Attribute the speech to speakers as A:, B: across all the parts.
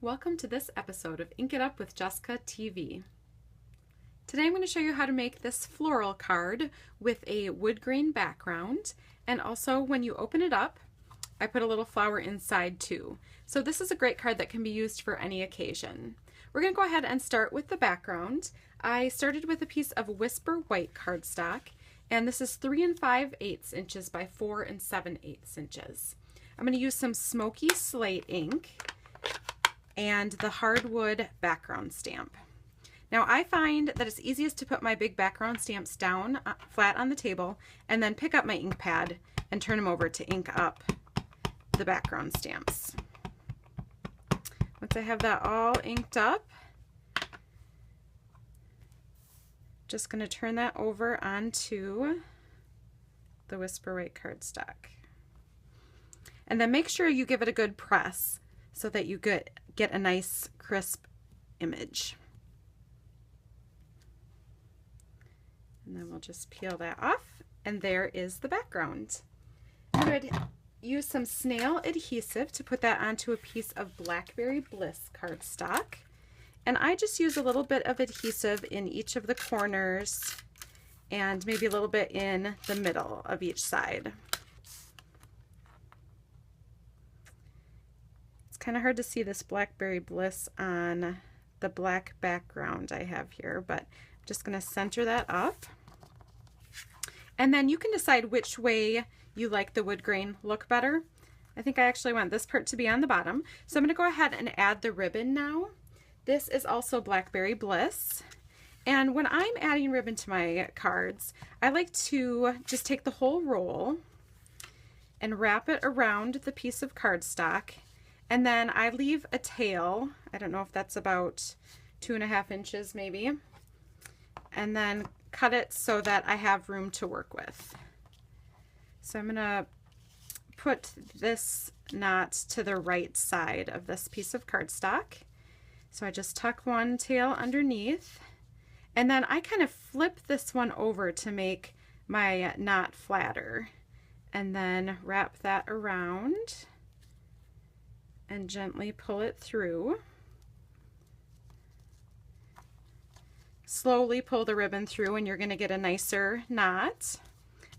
A: Welcome to this episode of Ink It Up with Jessica TV. Today I'm going to show you how to make this floral card with a wood grain background, and also when you open it up, I put a little flower inside too. So this is a great card that can be used for any occasion. We're going to go ahead and start with the background. I started with a piece of Whisper White cardstock, and this is 3 5/8 inches by 4 7/8 inches. I'm going to use some smoky slate ink and the hardwood background stamp. Now I find that it's easiest to put my big background stamps down flat on the table and then pick up my ink pad and turn them over to ink up the background stamps. Once I have that all inked up, just going to turn that over onto the Whisper White cardstock. And then make sure you give it a good press so that you get a nice crisp image. And then we'll just peel that off, and there is the background. I'm going to use some snail adhesive to put that onto a piece of Blackberry Bliss cardstock. And I just use a little bit of adhesive in each of the corners and maybe a little bit in the middle of each side. Kind of hard to see this Blackberry Bliss on the black background I have here, but I'm just going to center that up. And then you can decide which way you like the wood grain look better. I think I actually want this part to be on the bottom. So I'm going to go ahead and add the ribbon now. This is also Blackberry Bliss. And when I'm adding ribbon to my cards, I like to just take the whole roll and wrap it around the piece of cardstock. And then I leave a tail, I don't know if that's about 2.5 inches maybe, and then cut it so that I have room to work with. So I'm going to put this knot to the right side of this piece of cardstock. So I just tuck one tail underneath, and then I kind of flip this one over to make my knot flatter, and then wrap that around and gently pull it through. Slowly pull the ribbon through and you're going to get a nicer knot,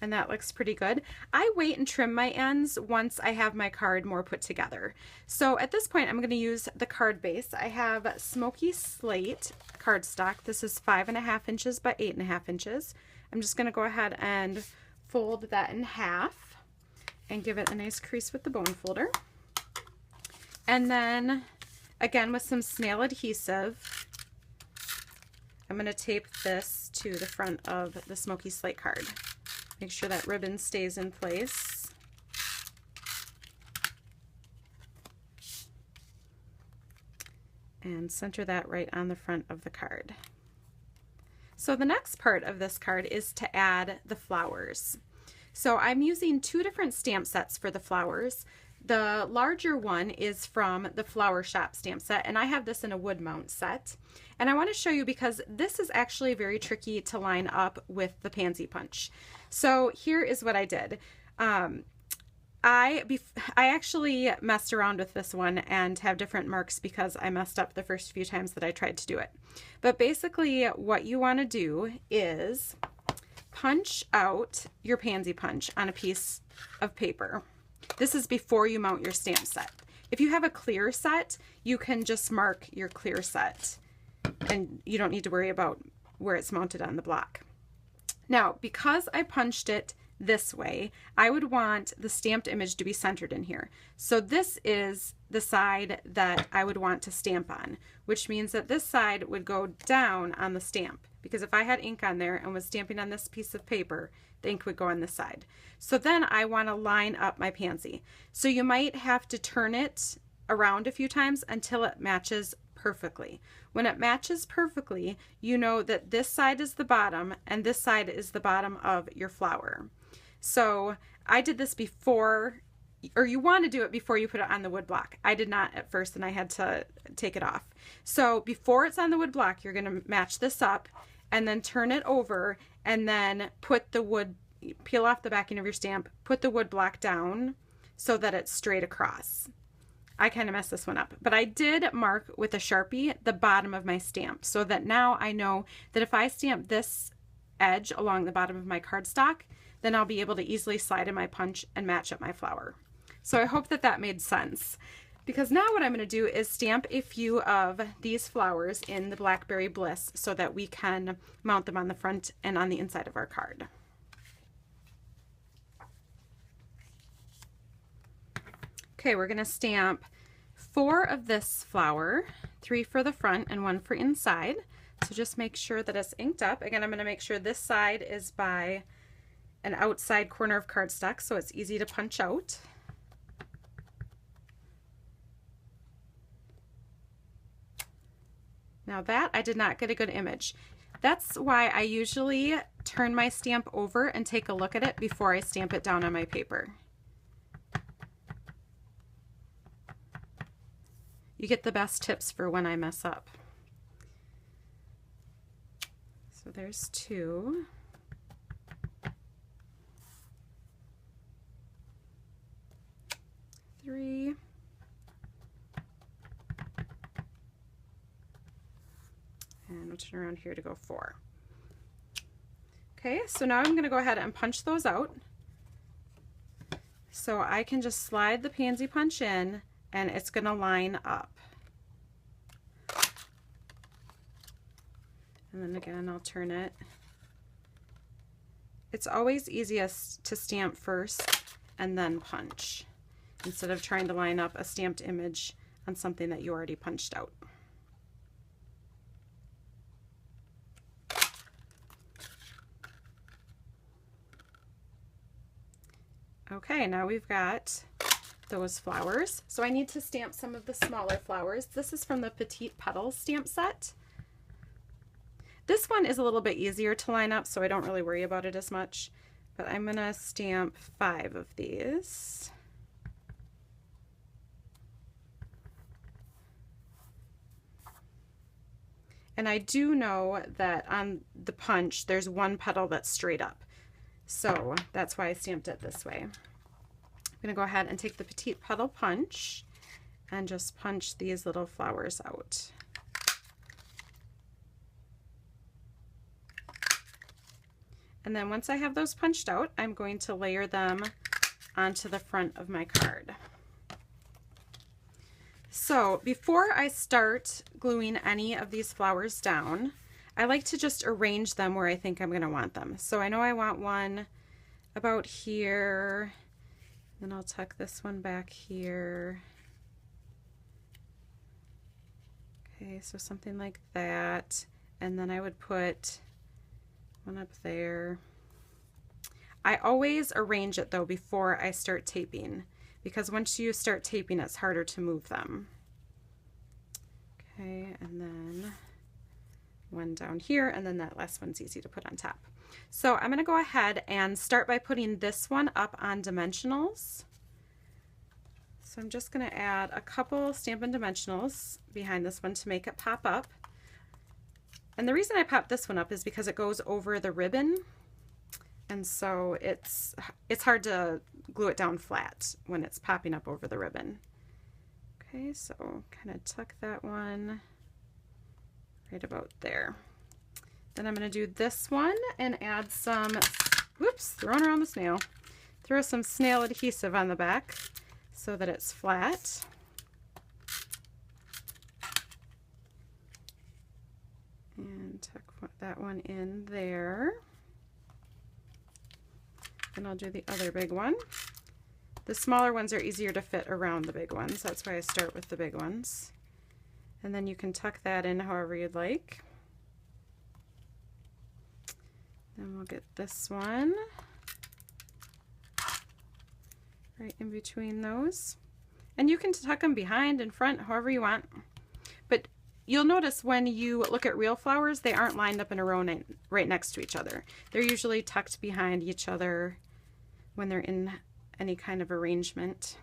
A: and that looks pretty good. I wait and trim my ends once I have my card more put together. So at this point I'm going to use the card base. I have Smoky Slate cardstock. This is 5.5 inches by 8.5 inches. I'm just going to go ahead and fold that in half and give it a nice crease with the bone folder. And then, again, with some snail adhesive, I'm going to tape this to the front of the Smoky Slate card. Make sure that ribbon stays in place. And center that right on the front of the card. So the next part of this card is to add the flowers. So I'm using 2 different stamp sets for the flowers. The larger one is from the Flower Shop stamp set, and I have this in a wood mount set. And I want to show you because this is actually very tricky to line up with the pansy punch. So here is what I did. I actually messed around with this one and have different marks because I messed up the first few times that I tried to do it. But basically what you want to do is punch out your pansy punch on a piece of paper. This is before you mount your stamp set. If you have a clear set, you can just mark your clear set and you don't need to worry about where it's mounted on the block. Now, because I punched it this way, I would want the stamped image to be centered in here. So this is the side that I would want to stamp on, which means that this side would go down on the stamp, because if I had ink on there and was stamping on this piece of paper, the ink would go on this side. So then I want to line up my pansy. So you might have to turn it around a few times until it matches perfectly. When it matches perfectly, you know that this side is the bottom and this side is the bottom of your flower. So I did this before, or you want to do it before you put it on the wood block. I did not at first, and I had to take it off. So before it's on the wood block, you're going to match this up and then turn it over, and then put the wood, peel off the backing of your stamp, put the wood block down so that it's straight across. I kind of messed this one up, but I did mark with a Sharpie the bottom of my stamp so that now I know that if I stamp this edge along the bottom of my cardstock, then I'll be able to easily slide in my punch and match up my flower. So I hope that that made sense, because now what I'm going to do is stamp a few of these flowers in the Blackberry Bliss so that we can mount them on the front and on the inside of our card. Okay, we're going to stamp 4 of this flower, 3 for the front and 1 for inside. So just make sure that it's inked up. Again, I'm going to make sure this side is by an outside corner of cardstock so it's easy to punch out. Now that I did not get a good image. That's why I usually turn my stamp over and take a look at it before I stamp it down on my paper. You get the best tips for when I mess up. So there's 2. Three. And we'll turn around here to go 4. Okay, so now I'm going to go ahead and punch those out. So I can just slide the pansy punch in and it's going to line up. And then again, I'll turn it. It's always easiest to stamp first and then punch, instead of trying to line up a stamped image on something that you already punched out. Okay, now we've got those flowers. So I need to stamp some of the smaller flowers. This is from the Petite Petals stamp set. This one is a little bit easier to line up, so I don't really worry about it as much. But I'm going to stamp 5 of these. And I do know that on the punch, there's one petal that's straight up. So that's why I stamped it this way. I'm going to go ahead and take the Petite Petal punch and just punch these little flowers out. And then once I have those punched out, I'm going to layer them onto the front of my card. So before I start gluing any of these flowers down, I like to just arrange them where I think I'm going to want them. So I know I want one about here, then I'll tuck this one back here. Okay, so something like that. And then I would put one up there. I always arrange it though before I start taping, because once you start taping, it's harder to move them. Okay, and then one down here, and then that last one's easy to put on top. So I'm going to go ahead and start by putting this one up on dimensionals. So I'm just going to add a couple Stampin' Dimensionals behind this one to make it pop up. And the reason I popped this one up is because it goes over the ribbon, and so it's hard to glue it down flat when it's popping up over the ribbon. Okay, so kind of tuck that one right about there. Then I'm going to do this one and add some, whoops, throwing around the snail. Throw some snail adhesive on the back so that it's flat. And tuck that one in there. Then I'll do the other big one. The smaller ones are easier to fit around the big ones. That's why I start with the big ones. And then you can tuck that in however you'd like. Then we'll get this one right in between those. And you can tuck them behind and front, however you want. But you'll notice when you look at real flowers, they aren't lined up in a row right next to each other. They're usually tucked behind each other when they're in any kind of arrangement.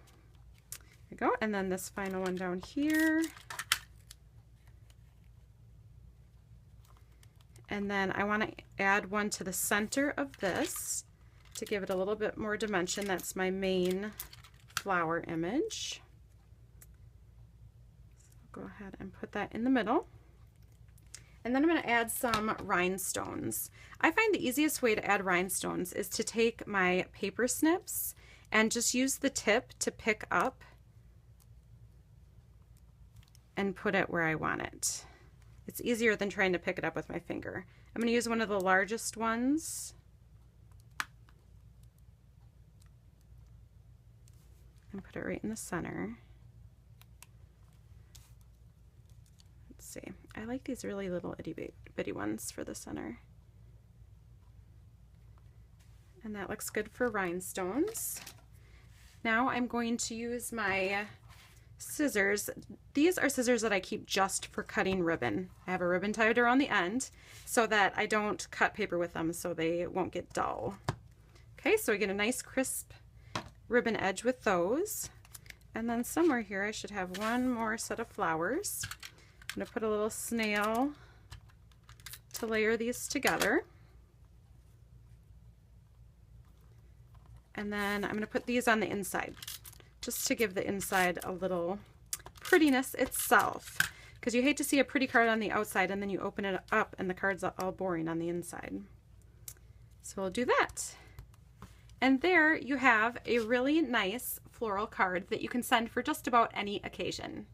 A: There we go. And then this final one down here. And then I want to add one to the center of this to give it a little bit more dimension. That's my main flower image. Go ahead and put that in the middle. And then I'm going to add some rhinestones. I find the easiest way to add rhinestones is to take my paper snips and just use the tip to pick up and put it where I want it. It's easier than trying to pick it up with my finger. I'm going to use one of the largest ones and put it right in the center. Let's see. I like these really little itty bitty ones for the center. And that looks good for rhinestones. Now I'm going to use my scissors. These are scissors that I keep just for cutting ribbon. I have a ribbon tied around the end so that I don't cut paper with them so they won't get dull. Okay, so I get a nice crisp ribbon edge with those. And then somewhere here I should have one more set of flowers. I'm going to put a little snail to layer these together. And then I'm going to put these on the inside just to give the inside a little prettiness itself, because you hate to see a pretty card on the outside and then you open it up and the card's all boring on the inside. So we'll do that. And there you have a really nice floral card that you can send for just about any occasion.